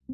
तो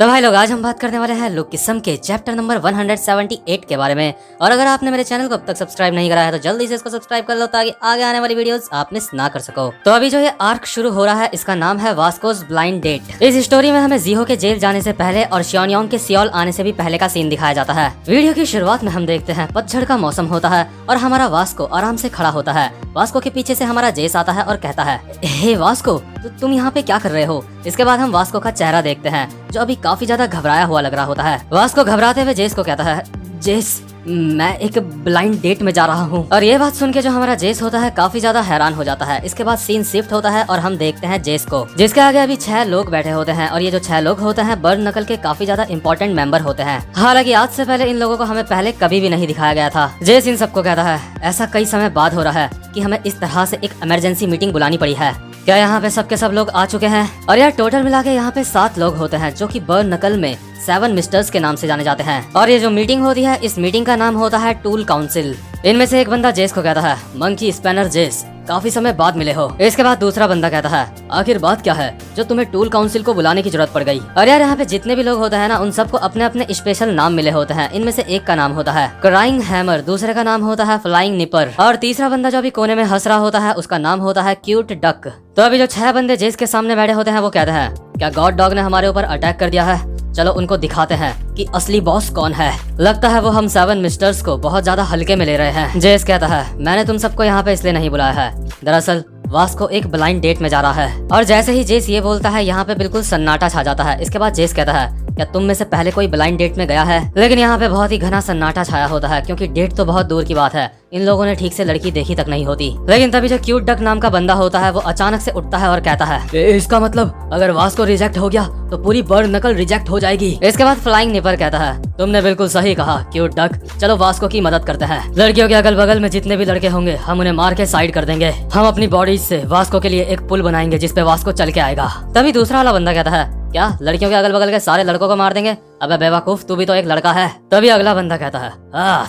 भाई लोग, आज हम बात करने वाले हैं लुक किस्म के चैप्टर नंबर 178 के बारे में। और अगर आपने मेरे चैनल को अब तक सब्सक्राइब नहीं करा है तो जल्दी से इसको सब्सक्राइब कर लो ताकि आगे आने वाली वीडियोस आप मिस ना कर सको। तो अभी जो ये आर्क शुरू हो रहा है इसका नाम है वास्कोस ब्लाइंड डेट। इस स्टोरी में हमें जीहो के जेल जाने से पहले और शियोंग के सियोल आने से भी पहले का सीन दिखाया जाता है। वीडियो की शुरुआत में हम देखते हैं पतझड़ का मौसम होता है और हमारा वास्को आराम से खड़ा होता है। वास्को के पीछे से हमारा जेस आता है और कहता है, हे वास्को, तुम यहाँ पे क्या कर रहे हो? इसके बाद हम वास्को का चेहरा देखते हैं जो अभी काफी ज्यादा घबराया हुआ लग रहा होता है। वास्को घबराते हुए जेस को कहता है, जेस, मैं एक ब्लाइंड डेट में जा रहा हूँ। और ये बात सुन के जो हमारा जेस होता है काफी ज्यादा हैरान हो जाता है। इसके बाद सीन शिफ्ट होता है और हम देखते हैं जेस को, जिसके आगे अभी 6 लोग बैठे होते हैं। और ये जो 6 लोग होते हैं बर्न नकल के काफी ज्यादा इंपॉर्टेंट मेंबर होते हैं। हालांकि आज से पहले इन लोगों को हमें पहले कभी भी नहीं दिखाया गया था। जेस इन सबको कहता है, ऐसा कई समय बाद हो रहा है कि हमें इस तरह से एक इमरजेंसी मीटिंग बुलानी पड़ी है। क्या यहाँ पे सबके सब लोग आ चुके हैं? और यार टोटल मिला के यहाँ पे 7 लोग होते हैं जो कि बर्न नकल में 7 मिस्टर्स के नाम से जाने जाते हैं। और ये जो मीटिंग होती है इस मीटिंग का नाम होता है टूल काउंसिल। इनमें से एक बंदा जेस को कहता है, मंकी स्पैनर जेस, काफी समय बाद मिले हो। इसके बाद दूसरा बंदा कहता है, आखिर बात क्या है जो तुम्हें टूल काउंसिल को बुलाने की जरूरत पड़ गई? और यार यहाँ पे जितने भी लोग होते हैं ना उन सबको अपने अपने स्पेशल नाम मिले होते हैं। इनमें से एक का नाम होता है क्राइंग हैमर, दूसरे का नाम होता है फ्लाइंग निपर और तीसरा बंदा जो अभी कोने में हंस रहा होता है उसका नाम होता है क्यूट डक। तो अभी जो 6 बंदे जेस के सामने बैठे होते हैं वो कहते हैं, क्या गॉड डॉग ने हमारे ऊपर अटैक कर दिया है? चलो उनको दिखाते हैं कि असली बॉस कौन है। लगता है वो हम 7 मिस्टर्स को बहुत ज्यादा हल्के में ले रहे हैं। जेस कहता है, मैंने तुम सबको यहाँ पे इसलिए नहीं बुलाया है, दरअसल वास्को एक ब्लाइंड डेट में जा रहा है। और जैसे ही जेस ये बोलता है यहाँ पे बिल्कुल सन्नाटा छा जाता है। इसके बाद जेस कहता है, क्या तुम में से पहले कोई ब्लाइंड डेट में गया है? लेकिन यहाँ पे बहुत ही घना सन्नाटा छाया होता है क्योंकि डेट तो बहुत दूर की बात है, इन लोगों ने ठीक से लड़की देखी तक नहीं होती। लेकिन तभी जो क्यूट डक नाम का बंदा होता है वो अचानक से उठता है और कहता है, इसका मतलब अगर वास्को रिजेक्ट हो गया तो पूरी बर्न नकल रिजेक्ट हो जाएगी। इसके बाद फ्लाइंग निपर कहता है, तुमने बिल्कुल सही कहा क्यूट डक, चलो वास्को की मदद करते हैं। लड़कियों के अगल बगल में जितने भी लड़के होंगे हम उन्हें मार के साइड कर देंगे। हम अपनी बॉडीज से वास्को के लिए एक पुल बनाएंगे जिसपे वास्को चल के आएगा। तभी दूसरा वाला बंदा कहता है, क्या लड़कियों के अगल बगल के सारे लड़कों को मार देंगे? अबे बेवकूफ, तू भी तो एक लड़का है। तभी अगला बंदा कहता है,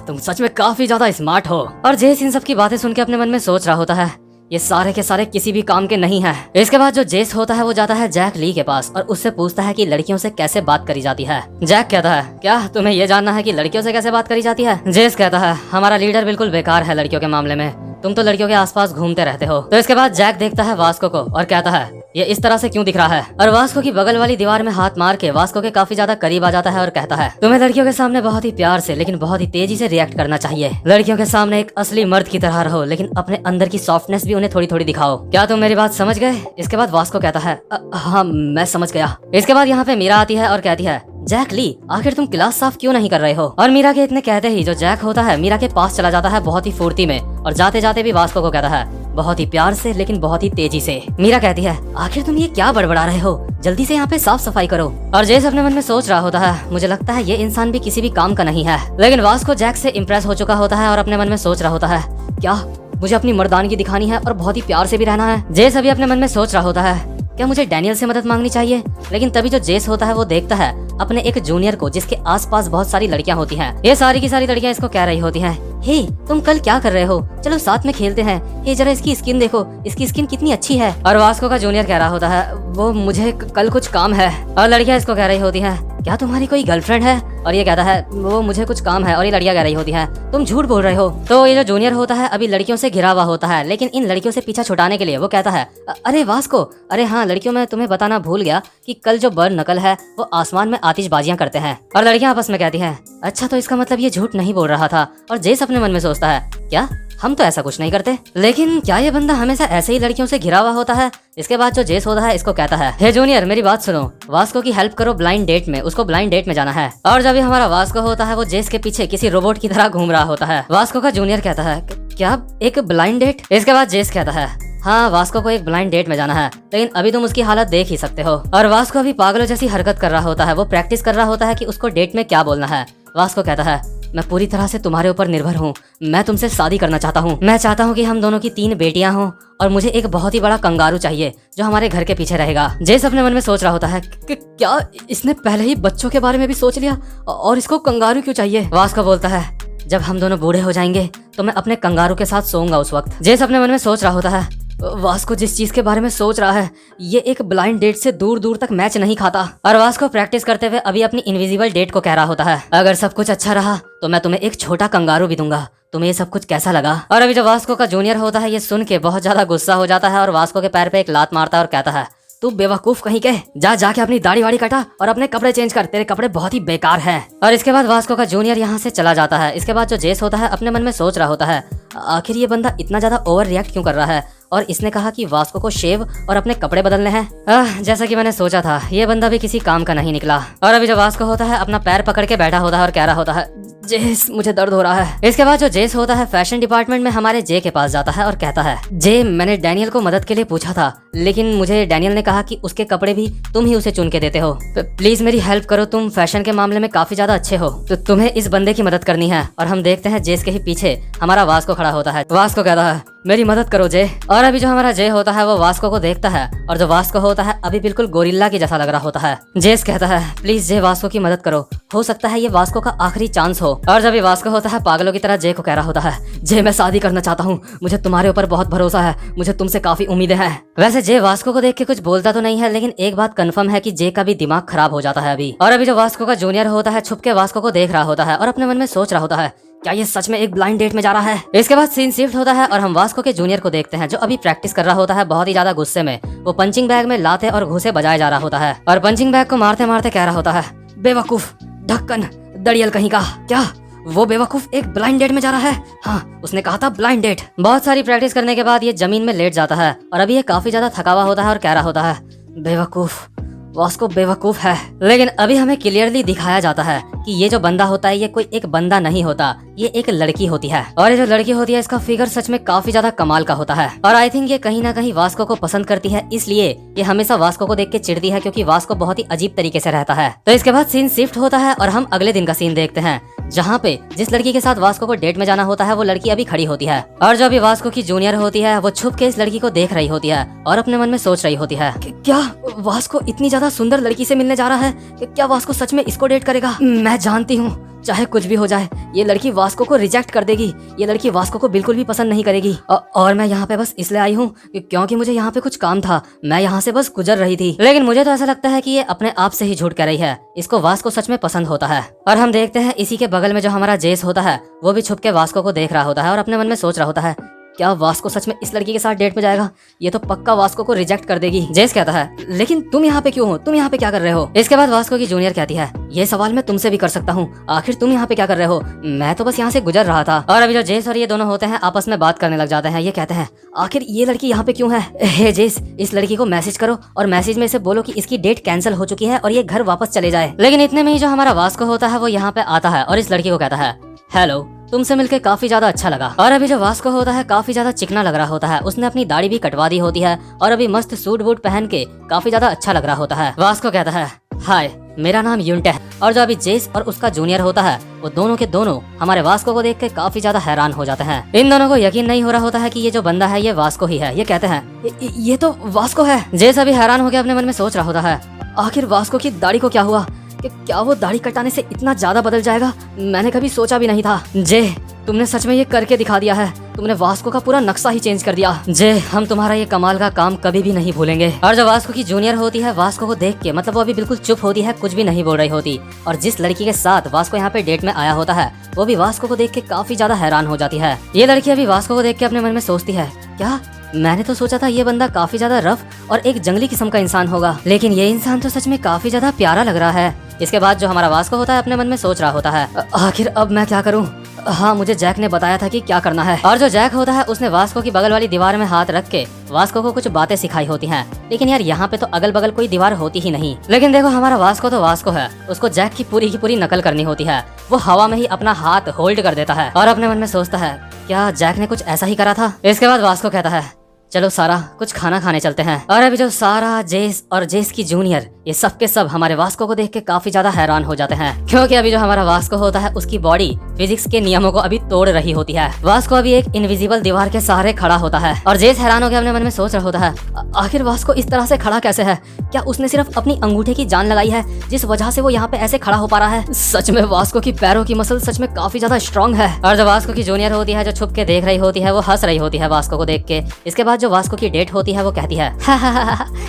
तुम सच में काफी ज्यादा स्मार्ट हो। और जेस इन सब की बातें सुन के अपने मन में सोच रहा होता है, ये सारे के सारे किसी भी काम के नहीं हैं। इसके बाद जो जेस होता है वो जाता है जैक ली के पास और उससे पूछता है कि लड़कियों से कैसे बात करी जाती है। जैक कहता है, क्या तुम्हें ये जानना है कि लड़कियों से कैसे बात करी जाती है? जेस कहता है, हमारा लीडर बिल्कुल बेकार है लड़कियों के मामले में, तुम तो लड़कियों के आसपास घूमते रहते हो। तो इसके बाद जैक देखता है वास्को को और कहता है, ये इस तरह से क्यों दिख रहा है? और वास्को की बगल वाली दीवार में हाथ मार के वास्को के काफी ज्यादा करीब आ जाता है और कहता है, तुम्हें लड़कियों के सामने बहुत ही प्यार से लेकिन बहुत ही तेजी से रिएक्ट करना चाहिए। लड़कियों के सामने एक असली मर्द की तरह रहो लेकिन अपने अंदर की सॉफ्टनेस भी उन्हें थोड़ी थोड़ी दिखाओ। क्या तुम मेरी बात समझ गए? इसके बाद वास्को कहता है, हाँ मैं समझ गया। इसके बाद यहाँ पे मीरा आती है और कहती है, जैक ली, आखिर तुम क्लास साफ क्यों नहीं कर रहे हो? और मीरा के इतने कहते ही जो जैक होता है मीरा के पास चला जाता है बहुत ही फुर्ती में और जाते जाते भी वास्को को कहता है, बहुत ही प्यार से लेकिन बहुत ही तेजी से। मीरा कहती है, आखिर तुम ये क्या बड़बड़ा रहे हो, जल्दी से यहाँ पे साफ सफाई करो। और जेस अपने मन में सोच रहा होता है, मुझे लगता है ये इंसान भी किसी भी काम का नहीं है। लेकिन वास्को जैक से इम्प्रेस हो चुका होता है और अपने मन में सोच रहा होता है, क्या मुझे अपनी मर्दानगी दिखानी है और बहुत ही प्यार से भी रहना है? जेस अभी अपने मन में सोच रहा होता है, क्या मुझे डैनियल से मदद मांगनी चाहिए? लेकिन तभी जो जेस होता है वो देखता है अपने एक जूनियर को जिसके आसपास बहुत सारी लड़कियां होती हैं। ये सारी की सारी लड़कियां इसको कह रही होती हैं, हे तुम कल क्या कर रहे हो, चलो साथ में खेलते हैं। हे जरा इसकी स्किन देखो, इसकी स्किन कितनी अच्छी है। और वास्को का जूनियर कह रहा होता है, वो मुझे कल कुछ काम है। और लड़कियां इसको कह रही होती हैं, क्या तुम्हारी कोई गर्लफ्रेंड है? और ये कहता है, वो मुझे कुछ काम है। और ये लड़कियां कह रही होती हैं, तुम झूठ बोल रहे हो। तो ये जो जूनियर होता है अभी लड़कियों से घिरा हुआ होता है, लेकिन इन लड़कियों से पीछा छुड़ाने के लिए वो कहता है, अरे वास्को, अरे हाँ लड़कियों, मैं तुम्हें बताना भूल गया कि कल जो बर्न नकल है वो आसमान में आतिशबाजियां करते हैं। और लड़कियां आपस में कहती हैं, अच्छा तो इसका मतलब ये झूठ नहीं बोल रहा था। और जेस अपने मन में सोचता है, क्या हम तो ऐसा कुछ नहीं करते। लेकिन क्या ये बंदा हमेशा ऐसे ही लड़कियों से घिरा हुआ होता है? इसके बाद जो जेस होता है इसको कहता है, हे जूनियर मेरी बात सुनो, वास्को की हेल्प करो ब्लाइंड डेट में, उसको ब्लाइंड डेट में जाना है। और जब भी हमारा वास्को होता है वो जेस के पीछे किसी रोबोट की तरह घूम रहा होता है। वास्को का जूनियर कहता है, क्या एक ब्लाइंड डेट? इसके बाद जेस कहता है, हाँ वास्को को एक ब्लाइंड डेट में जाना है, लेकिन अभी तुम उसकी हालत देख ही सकते हो। और वास्को अभी पागलों जैसी हरकत कर रहा होता है, वो प्रैक्टिस कर रहा होता है कि उसको डेट में क्या बोलना है। वास्को कहता है, मैं पूरी तरह से तुम्हारे ऊपर निर्भर हूँ, मैं तुमसे शादी करना चाहता हूँ। मैं चाहता हूँ कि हम दोनों की 3 बेटियां हों और मुझे एक बहुत ही बड़ा कंगारू चाहिए जो हमारे घर के पीछे रहेगा। जेस अपने मन में सोच रहा होता है कि क्या इसने पहले ही बच्चों के बारे में भी सोच लिया और इसको कंगारू क्यों चाहिए? वास्को बोलता है, जब हम दोनों बूढ़े हो जाएंगे तो मैं अपने कंगारू के साथ सोऊंगा उस वक्त। जेस अपने मन में सोच रहा होता है वास्को जिस चीज के बारे में सोच रहा है ये एक ब्लाइंड डेट से दूर दूर तक मैच नहीं खाता। और वास्को प्रैक्टिस करते हुए अभी अपनी इनविजिबल डेट को कह रहा होता है अगर सब कुछ अच्छा रहा तो मैं तुम्हें एक छोटा कंगारू भी दूंगा, तुम्हें ये सब कुछ कैसा लगा। और अभी जो वास्को का जूनियर होता है ये सुन के बहुत ज्यादा गुस्सा हो जाता है और वास्को के पैर पे एक लात मारता है और कहता है तू बेवकूफ कहीं के, जाके अपनी दाढ़ी वाड़ी कटा और अपने कपड़े चेंज कर, तेरे कपड़े बहुत ही बेकार हैं। और इसके बाद वास्को का जूनियर यहाँ से चला जाता है। इसके बाद जो जेस होता है अपने मन में सोच रहा होता है आखिर ये बंदा इतना ज्यादा ओवर रिएक्ट क्यों कर रहा है और इसने कहा कि वास्को को शेव और अपने कपड़े बदलने हैं। जैसा कि मैंने सोचा था ये बंदा भी किसी काम का नहीं निकला। और अभी जो वास्को होता है अपना पैर पकड़ के बैठा होता है और कह रहा होता है जेस मुझे दर्द हो रहा है। इसके बाद जो जेस होता है फैशन डिपार्टमेंट में हमारे जे के पास जाता है और कहता है जे मैंने डैनियल को मदद के लिए पूछा था लेकिन मुझे डैनियल ने कहा कि उसके कपड़े भी तुम ही उसे चुन के देते हो, प्लीज मेरी हेल्प करो, तुम फैशन के मामले में काफी ज्यादा अच्छे हो तो तुम्हें इस बंदे की मदद करनी है। और हम देखते हैं जेस के ही पीछे हमारा वास्को खड़ा होता है। वास्को कहता है मेरी मदद करो जे। और अभी जो हमारा जे होता है वो वास्को को देखता है और जो वास्को होता है अभी बिल्कुल गोरिल्ला की जैसा लग रहा होता है। जेस कहता है प्लीज जे वास्को की मदद करो, हो सकता है ये वास्को का आखिरी चांस हो। और जब ये वास्को होता है पागलों की तरह जे को कह रहा होता है जे मैं शादी करना चाहता हूँ, मुझे तुम्हारे ऊपर बहुत भरोसा है, मुझे तुमसे काफी उम्मीदें हैं। वैसे जे वास्को को देख के कुछ बोलता तो नहीं है लेकिन एक बात कंफर्म है कि जे का भी दिमाग खराब हो जाता है अभी। और अभी जो वास्को का जूनियर होता है छुप के वास्को को देख रहा होता है और अपने मन में सोच रहा होता है क्या ये सच में एक ब्लाइंड डेट में जा रहा है। इसके बाद सीन शिफ्ट होता है और हम वास्को के जूनियर को देखते हैं जो अभी प्रैक्टिस कर रहा होता है बहुत ही ज्यादा गुस्से में। वो पंचिंग बैग में लाते और घूसे बजाए जा रहा होता है और पंचिंग बैग को मारते मारते कह रहा होता है बेवकूफ, ढक्कन, दड़ियल कहीं का। क्या वो बेवकूफ एक ब्लाइंड डेट में जा रहा है? हाँ उसने कहा था ब्लाइंड डेट। बहुत सारी प्रैक्टिस करने के बाद ये जमीन में लेट जाता है और अभी ये काफी ज्यादा थका हुआ होता है और कह रहा होता है बेवकूफ, वास्को बेवकूफ है। लेकिन अभी हमें क्लियरली दिखाया जाता है कि ये जो बंदा होता है ये कोई एक बंदा नहीं होता, ये एक लड़की होती है। और ये जो लड़की होती है इसका फिगर सच में काफी ज्यादा कमाल का होता है और आई थिंक ये कहीं ना कहीं वास्को को पसंद करती है, इसलिए ये हमेशा वास्को को देख के चिढ़ती है क्योंकि वास्को बहुत ही अजीब तरीके से रहता है। तो इसके बाद सीन शिफ्ट होता है और हम अगले दिन का सीन देखते हैं जहाँ पे जिस लड़की के साथ वास्को को डेट में जाना होता है वो लड़की अभी खड़ी होती है और जो अभी वास्को की जूनियर होती है वो छुप के इस लड़की को देख रही होती है और अपने मन में सोच रही होती है क्या वास्को इतनी ज्यादा सुंदर लड़की से मिलने जा रहा है, क्या वास्को सच में इसको डेट करेगा? मैं जानती हूँ चाहे कुछ भी हो जाए ये लड़की वास्को को रिजेक्ट कर देगी, ये लड़की वास्को को बिल्कुल भी पसंद नहीं करेगी। और मैं यहाँ पे बस इसलिए आई हूँ क्योंकि मुझे यहाँ पे कुछ काम था, मैं यहाँ से बस गुजर रही थी। लेकिन मुझे तो ऐसा लगता है कि ये अपने आप से ही झूठ कह रही है, इसको वास्को सच में पसंद होता है। और हम देखते हैं इसी के बगल में जो हमारा जेस होता है वो भी छुप के वास्को को देख रहा होता है और अपने मन में सोच रहा होता है क्या वास्को सच में इस लड़की के साथ डेट में जाएगा? ये तो पक्का वास्को को रिजेक्ट कर देगी। जेस कहता है लेकिन तुम यहाँ पे क्यों हो, तुम यहाँ पे क्या कर रहे हो? इसके बाद वास्को की जूनियर कहती है ये सवाल मैं तुमसे भी कर सकता हूँ, आखिर तुम यहाँ पे क्या कर रहे हो? मैं तो बस यहाँ से गुजर रहा था। और अभी जो जेस और ये दोनों होते हैं आपस में बात करने लग जाते हैं। ये कहते हैं आखिर ये लड़की यहाँ पे क्यों है? हे जेस इस लड़की को मैसेज करो और मैसेज में से बोलो कि इसकी डेट कैंसिल हो चुकी है और ये घर वापस चले जाए। लेकिन इतने में ही जो हमारा वास्को होता है वो यहाँ पे आता है और इस लड़की को कहता है हेलो, तुमसे मिलके काफी ज्यादा अच्छा लगा। और अभी जो वास्को होता है काफी ज्यादा चिकना लग रहा होता है, उसने अपनी दाढ़ी भी कटवा दी होती है और अभी मस्त सूट बूट पहन के काफी ज्यादा अच्छा लग रहा होता है। वास्को कहता है हाय मेरा नाम यूंटे है। और जो अभी जेस और उसका जूनियर होता है वो दोनों के दोनों हमारे वास्को को देख के काफी ज्यादा हैरान हो जाते हैं। इन दोनों को यकीन नहीं हो रहा होता है कि ये जो बंदा है ये वास्को ही है। ये कहते हैं ये तो वास्को है। जेस अभी हैरान हो के अपने मन में सोच रहा होता है आखिर वास्को की दाढ़ी को क्या हुआ, कि क्या वो दाढ़ी कटाने से इतना ज्यादा बदल जाएगा? मैंने कभी सोचा भी नहीं था। जे तुमने सच में ये करके दिखा दिया है, तुमने वास्को का पूरा नक्शा ही चेंज कर दिया। जे हम तुम्हारा ये कमाल का काम कभी भी नहीं भूलेंगे। और जब वास्को की जूनियर होती है वास्को को देख के, मतलब वो अभी बिल्कुल चुप होती है, कुछ भी नहीं बोल रही होती। और जिस लड़की के साथ वास्को यहाँ पे डेट में आया होता है वो भी वास्को को देख के काफी ज्यादा हैरान हो जाती है। ये लड़की अभी वास्को को देख के अपने मन में सोचती है क्या मैंने तो सोचा था ये बंदा काफी ज्यादा रफ और एक जंगली किस्म का इंसान होगा, लेकिन ये इंसान तो सच में काफी ज्यादा प्यारा लग रहा है। इसके बाद जो हमारा वास्को होता है अपने मन में सोच रहा होता है आखिर अब मैं क्या करूं? हाँ मुझे जैक ने बताया था कि क्या करना है। और जो जैक होता है उसने वास्को की बगल वाली दीवार में हाथ रख के वास्को को कुछ बातें सिखाई होती हैं। लेकिन यार यहाँ पे तो अगल बगल कोई दीवार होती ही नहीं। लेकिन देखो हमारा वास्को तो वास्को है, उसको जैक की पूरी नकल करनी होती है। वो हवा में ही अपना हाथ होल्ड कर देता है और अपने मन में सोचता है क्या जैक ने कुछ ऐसा ही करा था। इसके बाद वास्को कहता है चलो सारा कुछ खाना खाने चलते हैं। और अभी जो सारा, जेस और जेस की जूनियर ये सब के सब हमारे वास्को को देख के काफी ज्यादा हैरान हो जाते हैं, क्योंकि अभी जो हमारा वास्को होता है उसकी बॉडी फिजिक्स के नियमों को अभी तोड़ रही होती है। वास्को अभी एक इनविजिबल दीवार के सहारे खड़ा होता है और जेस हैरान होकर अपने मन में सोच रहा होता है, आखिर वास्को इस तरह से खड़ा कैसे है? क्या उसने सिर्फ अपनी अंगूठे की जान लगाई है जिस वजह से वो यहाँ पे ऐसे खड़ा हो पा रहा है? सच में वास्को की पैरों की मसल सच में काफी ज्यादा स्ट्रॉन्ग है। और जो वास्को की जूनियर होती है जो छुप के देख रही होती है वो हंस रही होती है वास्को को देख के। इसके बाद जो वास्को की डेट होती है वो कहती है,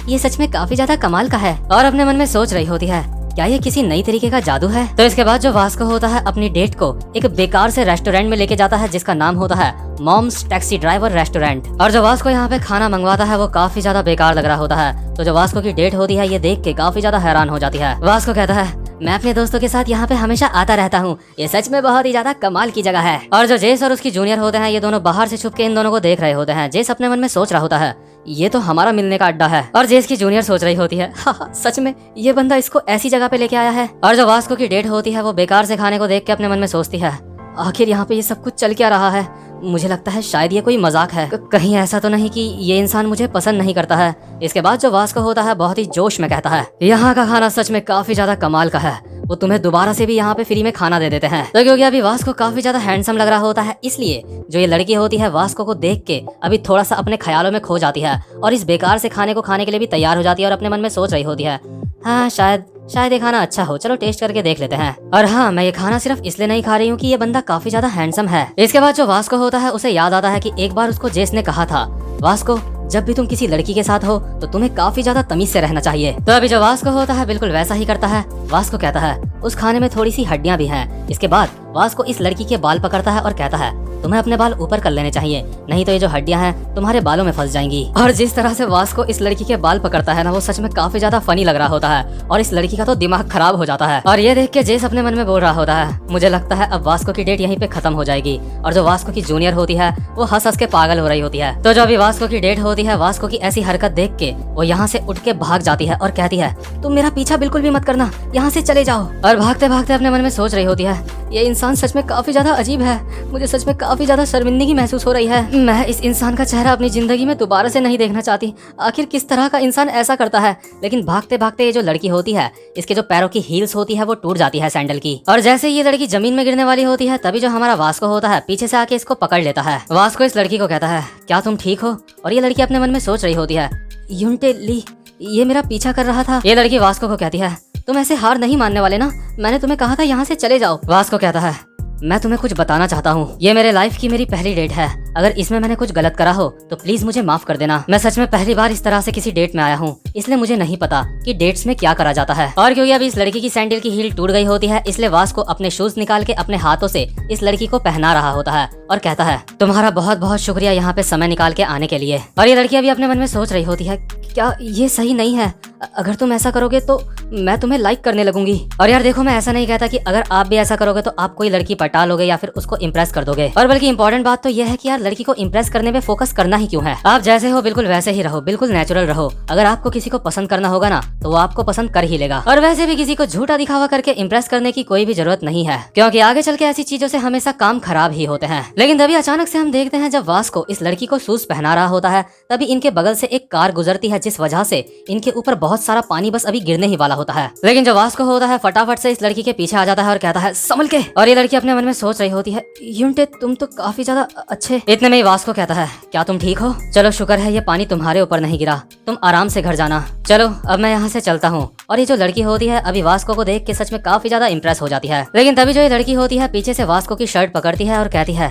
ये सच में काफी ज्यादा कमाल का है। और अपने मन में सोच रही होती है, क्या ये किसी नई तरीके का जादू है? तो इसके बाद जो वास्को होता है अपनी डेट को एक बेकार से रेस्टोरेंट में लेके जाता है जिसका नाम होता है मॉम्स टैक्सी ड्राइवर रेस्टोरेंट। और जो वास्को यहाँ पे खाना मंगवाता है वो काफी ज्यादा बेकार लग रहा होता है। तो जो वास्को की डेट होती है ये देख के काफी ज्यादा हैरान हो जाती है। वास्को कहता है, मैं अपने दोस्तों के साथ यहाँ पे हमेशा आता रहता हूँ, ये सच में बहुत ही ज्यादा कमाल की जगह है। और जो जेस और उसकी जूनियर होते हैं ये दोनों बाहर से छुप के इन दोनों को देख रहे होते हैं। जेस अपने मन में सोच रहा होता है, ये तो हमारा मिलने का अड्डा है। और जेस की जूनियर सोच रही होती है, सच में ये बंदा इसको ऐसी जगह पे लेके आया है। और जो वास्को की डेट होती है वो बेकार से खाने को देख के अपने मन में सोचती है, आखिर यहाँ पे ये सब कुछ चल क्या रहा है? मुझे लगता है शायद ये कोई मजाक है, कहीं ऐसा तो नहीं कि ये इंसान मुझे पसंद नहीं करता है। इसके बाद जो वास्को होता है बहुत ही जोश में कहता है, यहाँ का खाना सच में काफी ज्यादा कमाल का है, वो तुम्हें दोबारा से भी यहाँ पे फ्री में खाना दे देते हैं। तो क्योंकि अभी वास्को काफी ज्यादा हैंडसम लग रहा होता है इसलिए जो ये लड़की होती है वास्को को देख के अभी थोड़ा सा अपने ख्यालों में खो जाती है और इस बेकार से खाने को खाने के लिए भी तैयार हो जाती है और अपने मन में सोच रही होती है, हाँ शायद ये खाना अच्छा हो, चलो टेस्ट करके देख लेते हैं। और हाँ, मैं ये खाना सिर्फ इसलिए नहीं खा रही हूँ कि ये बंदा काफी ज्यादा हैंडसम है। इसके बाद जो वास्को होता है उसे याद आता है कि एक बार उसको जेस ने कहा था, वास्को जब भी तुम किसी लड़की के साथ हो तो तुम्हें काफी ज्यादा तमीज से रहना चाहिए। तो अभी जो वास्को होता है बिल्कुल वैसा ही करता है। वास्को कहता है, उस खाने में थोड़ी सी हड्डियां भी हैं। इसके बाद वास्को इस लड़की के बाल पकड़ता है और कहता है, तुम्हें अपने बाल ऊपर कर लेने चाहिए, नहीं तो ये जो हड्डियां हैं तुम्हारे बालों में फंस जाएंगी। और जिस तरह से वास्को इस लड़की के बाल पकड़ता है ना वो सच में काफी ज्यादा फनी लग रहा होता है और इस लड़की का तो दिमाग खराब हो जाता है। और ये देख के जेस अपने मन में बोल रहा होता है, मुझे लगता है अब वास्को की डेट यहीं पे खत्म हो जाएगी। और जो वास्को की जूनियर होती है वो हंस हंस के पागल हो रही होती है। तो जो अभी वास्को की डेट होती है वास्को की ऐसी हरकत देख के वो यहाँ से उठ के भाग जाती है और कहती है, तुम मेरा पीछा बिल्कुल भी मत करना, यहाँ से चले जाओ। और भागते भागते अपने मन में सोच रही होती है, ये इंसान सच में काफी ज्यादा अजीब है, मुझे सच में काफी ज्यादा शर्मिंदगी महसूस हो रही है। मैं इस इंसान का चेहरा अपनी जिंदगी में दोबारा से नहीं देखना चाहती। आखिर किस तरह का इंसान ऐसा करता है? लेकिन भागते भागते ये जो लड़की होती है इसके जो पैरों की हील्स होती है वो टूट जाती है सैंडल की। और जैसे ये लड़की जमीन में गिरने वाली होती है तभी जो हमारा वास्को होता है पीछे से आके इसको पकड़ लेता है। वास्को इस लड़की को कहता है, क्या तुम ठीक हो? और ये लड़की अपने मन में सोच रही होती है, यूंटे ली, ये मेरा पीछा कर रहा था। ये लड़की वास्को को कहती है, तुम ऐसे हार नहीं मानने वाले ना, मैंने तुम्हें कहा था यहाँ से चले जाओ। वास्को कहता है, मैं तुम्हें कुछ बताना चाहता हूँ, ये मेरे लाइफ की मेरी पहली डेट है, अगर इसमें मैंने कुछ गलत करा हो तो प्लीज मुझे माफ कर देना। मैं सच में पहली बार इस तरह से किसी डेट में आया हूँ, इसलिए मुझे नहीं पता कि डेट्स में क्या करा जाता है। और क्योंकि अभी इस लड़की की सैंडल की हील टूट गई होती है इसलिए वास्को अपने शूज निकाल के अपने हाथों से इस लड़की को पहना रहा होता है और कहता है, तुम्हारा बहुत बहुत शुक्रिया यहाँ पे समय निकाल के आने के लिए। और ये लड़की अभी अपने मन में सोच रही होती है, क्या ये सही नहीं है? अगर तुम ऐसा करोगे तो मैं तुम्हें लाइक करने लगूंगी। और यार देखो, मैं ऐसा नहीं कहता कि अगर आप भी ऐसा करोगे तो आप कोई लड़की पटा लोगे या फिर उसको इम्प्रेस कर दोगे। और बल्कि इंपॉर्टेंट बात तो यह है कि यार लड़की को इम्प्रेस करने में फोकस करना ही क्यों है? आप जैसे हो बिल्कुल वैसे ही रहो, बिल्कुल नेचुरल रहो। अगर आपको किसी को पसंद करना होगा ना तो वो आपको पसंद कर ही लेगा। और वैसे भी किसी को झूठा दिखावा करके इम्प्रेस करने की कोई भी जरूरत नहीं है, क्योंकि आगे चल के ऐसी चीजों से हमेशा काम खराब ही होते हैं। लेकिन तभी अचानक से हम देखते हैं जब वास्को इस लड़की को शूज पहना रहा होता है तभी इनके बगल से एक कार गुजरती है जिस वजह से इनके ऊपर बहुत सारा पानी बस अभी गिरने ही वाला होता है। लेकिन जो वास्को होता है फटाफट से इस लड़की के पीछे आ जाता है और कहता है, संभल के। और ये लड़की अपने मन में सोच रही होती है, यूंटे तुम तो काफी ज्यादा अच्छे। इतने में ही वास्को कहता है, क्या तुम ठीक हो? चलो शुक्र है ये पानी तुम्हारे ऊपर नहीं गिरा, तुम आराम से घर जाना। चलो अब मैं यहाँ से चलता हूँ। और ये जो लड़की होती है अभी वास्को को देख के सच में काफी ज्यादा इम्प्रेस हो जाती है। लेकिन तभी जो ये लड़की होती है पीछे से वास्को की शर्ट पकड़ती है और कहती है,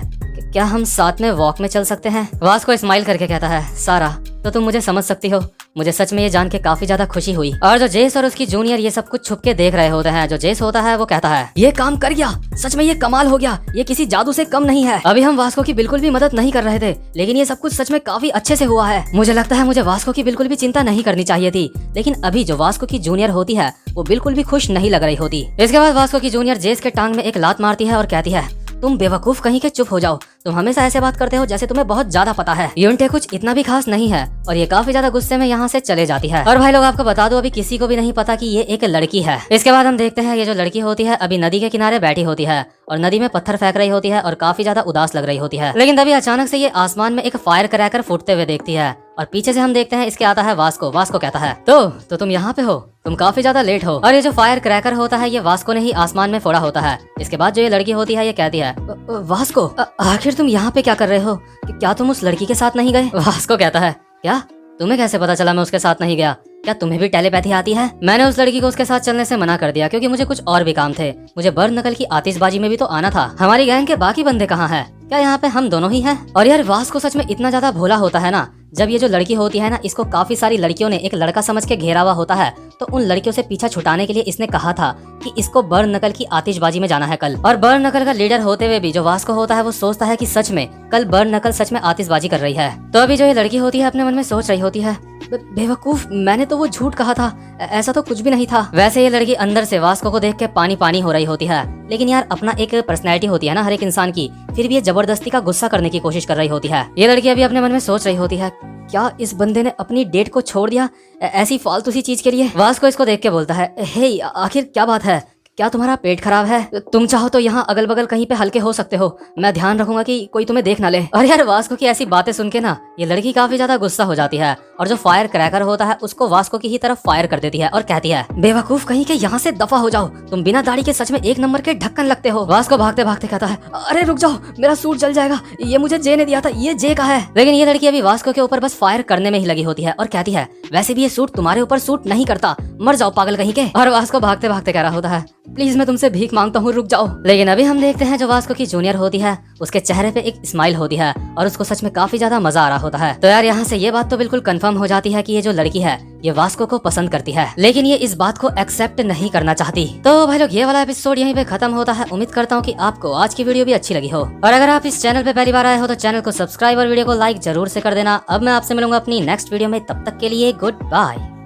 क्या हम साथ में वॉक में चल सकते हैं? वास्को स्माइल करके कहता है, सारा तो तुम मुझे समझ सकती हो, मुझे सच में ये जान के काफी ज्यादा खुशी हुई। और जो जेस और उसकी जूनियर ये सब कुछ छुप के देख रहे होते हैं। जो जेस होता है वो कहता है, ये काम कर गया, सच में ये कमाल हो गया, ये किसी जादू से कम नहीं है। अभी हम वास्को की बिल्कुल भी मदद नहीं कर रहे थे लेकिन ये सब कुछ सच में काफी अच्छे से हुआ है। मुझे लगता है मुझे वास्को की बिल्कुल भी चिंता नहीं करनी चाहिए थी। लेकिन अभी जो वास्को की जूनियर होती है वो बिल्कुल भी खुश नहीं लग रही होती। इसके बाद वास्को की जूनियर जेस के टांग में एक लात मारती है और कहती है, तुम बेवकूफ कहीं के, चुप हो जाओ। तुम हमेशा ऐसे बात करते हो जैसे तुम्हें बहुत ज्यादा पता है। यूनटे कुछ इतना भी खास नहीं है और ये काफी ज्यादा गुस्से में यहाँ से चले जाती है। और भाई लोग आपको बता दो, अभी किसी को भी नहीं पता कि ये एक लड़की है। इसके बाद हम देखते हैं ये जो लड़की होती है अभी नदी के किनारे बैठी होती है और नदी में पत्थर फेंक रही होती है और काफी ज्यादा उदास लग रही होती है। लेकिन तभी अचानक से ये आसमान में एक फायर क्रैकर फूटते हुए देखती है और पीछे से हम देखते हैं इसके आता है वास्को। वास्को कहता है तो तुम यहाँ पे हो, तुम काफी ज्यादा लेट हो। और ये जो फायर क्रैकर होता है ये वास्को ने ही आसमान में फोड़ा होता है। इसके बाद जो ये लड़की होती है ये कहती है वास्को आखिर तुम यहाँ पे क्या कर रहे हो? क्या तुम उस लड़की के साथ नहीं गए? वास्को कहता है क्या तुम्हें कैसे पता चला मैं उसके साथ नहीं गया? क्या तुम्हें भी टेलीपैथी आती है? मैंने उस लड़की को उसके साथ चलने से मना कर दिया क्योंकि मुझे कुछ और भी काम थे। मुझे बर्न नकल की आतिशबाजी में भी तो आना था। हमारी गैंग के बाकी बंदे कहाँ हैं? क्या यहाँ पे हम दोनों ही हैं? और यार वास्को सच में इतना ज्यादा भोला होता है ना। जब ये जो लड़की होती है ना, इसको काफी सारी लड़कियों ने एक लड़का समझ के घेरा हुआ होता है, तो उन लड़कियों से पीछा छुटाने के लिए इसने कहा था कि इसको बर्न नकल की आतिशबाजी में जाना है कल। और बर्न नकल का लीडर होते हुए भी जो वास्को होता है वो सोचता है कि सच में कल बर्न नकल सच में आतिशबाजी कर रही है। तो अभी जो ये लड़की होती है अपने मन में सोच रही होती है बेवकूफ, मैंने तो वो झूठ कहा था, ऐसा तो कुछ भी नहीं था। वैसे ये लड़की अंदर से वास्को को देख के पानी पानी हो रही होती है। लेकिन यार अपना एक पर्सनैलिटी होती है ना हर एक इंसान की, फिर भी ये जबरदस्ती का गुस्सा करने की कोशिश कर रही होती है। ये लड़की अभी अपने मन में सोच रही होती है क्या इस बंदे ने अपनी डेट को छोड़ दिया ऐसी फालतू सी चीज के लिए? वास्को इसको देख के बोलता है हे आखिर क्या बात है, क्या तुम्हारा पेट खराब है? तुम चाहो तो यहाँ अगल बगल कहीं पे हल्के हो सकते हो, मैं ध्यान रखूंगा कि कोई तुम्हें देख ना ले। और यार वास्को की ऐसी बातें सुन के ना ये लड़की काफी ज्यादा गुस्सा हो जाती है और जो फायर क्रैकर होता है उसको वास्को की ही तरफ फायर कर देती है और कहती है बेवकूफ कहीं के, यहाँ से दफा हो जाओ, तुम बिना दाढ़ी के सच में एक नंबर के ढक्कन लगते हो। वास्को भागते भागते कहता है अरे रुक जाओ, मेरा सूट जल जाएगा, ये मुझे जे ने दिया था, ये जे का है। लेकिन ये लड़की अभी वास्को के ऊपर बस फायर करने में ही लगी होती है और कहती है वैसे भी ये सूट तुम्हारे ऊपर सूट नहीं करता, मर जाओ पागल कहीं के। और वास्को भागते भागते कह रहा होता है प्लीज मैं तुमसे भीख मांगता हूँ, रुक जाओ। लेकिन अभी हम देखते हैं जो वास्को की जूनियर होती है उसके चेहरे पे एक स्माइल होती है और उसको सच में काफी ज्यादा मजा आ रहा होता है। तो यार यहाँ से ये बात तो बिल्कुल कंफर्म हो जाती है कि ये जो लड़की है ये वास्को को पसंद करती है, लेकिन ये इस बात को एक्सेप्ट नहीं करना चाहती। तो भाई लोग ये वाला एपिसोड यहीं पे खत्म होता है। उम्मीद करता हूँ कि आपको आज की वीडियो भी अच्छी लगी हो और अगर आप इस चैनल पे पहली बार आए हो तो चैनल को सब्सक्राइब और वीडियो को लाइक जरूर से कर देना। अब मैं आपसे मिलूंगा अपनी नेक्स्ट वीडियो में, तब तक के लिए गुड बाय।